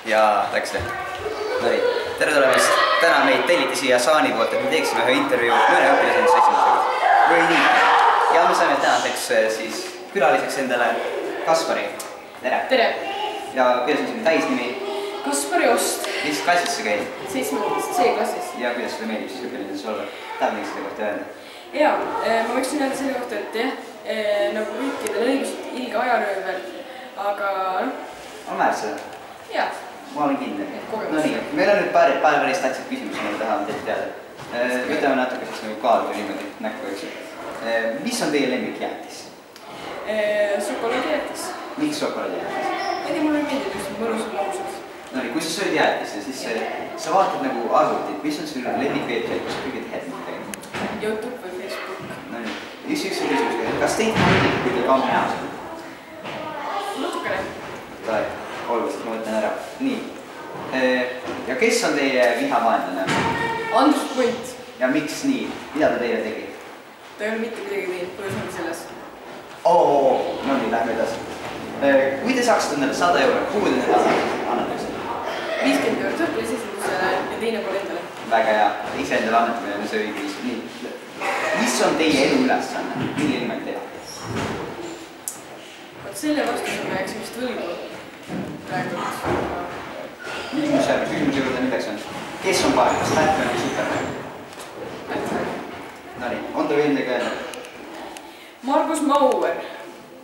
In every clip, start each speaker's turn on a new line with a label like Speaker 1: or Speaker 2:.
Speaker 1: ja läks see. Nonii, tere tulemast. Täna meid telliti siia Saani poolt, et me teeksime ühe intervjuu mõne õpilasenduse esimesega. Või nii. Ja me saime tänaseks siis külaliseks endale Kaspari. Tere.
Speaker 2: Tere.
Speaker 1: Ja kuidas on sinu täisnimi?
Speaker 2: Kaspari Ost.
Speaker 1: Mis klassis sa käid?
Speaker 2: 7. C-klassis.
Speaker 1: Ja kuidas sulle meeldib siis õpilasendus olla? Tahab midagi selle kohta öelda?
Speaker 2: Jaa, ma võiksin öelda selle kohta, et jah, nagu kõikidel õigused ilge ajaröövel, aga
Speaker 1: On väärt seda?
Speaker 2: Jaa.
Speaker 1: Ma olen kindel. No nii, meil on nüüd paar päris tähtsad küsimusi, mida tahame teilt teada. Võtame natuke siis nagu kaaluda niimoodi näkku, eks. Mis on teie lemmikjäätis?
Speaker 2: Šokolaadijäätis.
Speaker 1: Miks šokolaadijäätis?
Speaker 2: Ma ei tea, mulle meeldib just mõnusad magusad.
Speaker 1: No nii, kui sa sööd jäätisse, siis sa vaatad nagu arvutit, mis on sinu lemmikveebsait, kus kõige tihedamalt tegema?
Speaker 2: YouTube või Facebook.
Speaker 1: No nii, üks küsimus, kas teid meeldib, kui teil kaamera näos on?
Speaker 2: Natukene.
Speaker 1: Tore, olgu, siis ma võtan ära. Nii. Ja kes on teie vihavaenlane?
Speaker 2: Andrus Punt.
Speaker 1: Ja miks nii? Mida ta teile tegi?
Speaker 2: Ta ei ole mitte midagi teinud, kuidas on selles.
Speaker 1: No nii, lähme edasi. Kui te saaksite endale 100 €, kuhu te need annatakse?
Speaker 2: 50 € õpilasesindusele ja teine pool endale.
Speaker 1: Väga hea. Ise endale annetamine on see õige viis. Nii. Mis on teie elu ülesanne? Mille nimel teha?
Speaker 2: Vaat selle vastuse ma jääksin vist võlgu praegu.
Speaker 1: Küsimuse juurde milleks on? Kes on parem? Kas Batman või Superman?
Speaker 2: Batman.
Speaker 1: Nonii, on ta veel midagi öelda?
Speaker 2: Margus Mauer.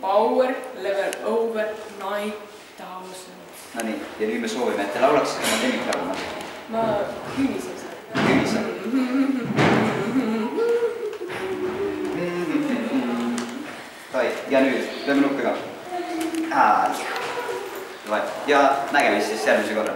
Speaker 2: Power level over 9000.
Speaker 1: Nonii, ja nüüd me soovime, et te laulaksite oma lemmiklaulma.
Speaker 2: Ma küünisin seda.
Speaker 1: Küünisin? Ja nüüd, lööme nukke ka. Ja nägemist siis järgmise korra.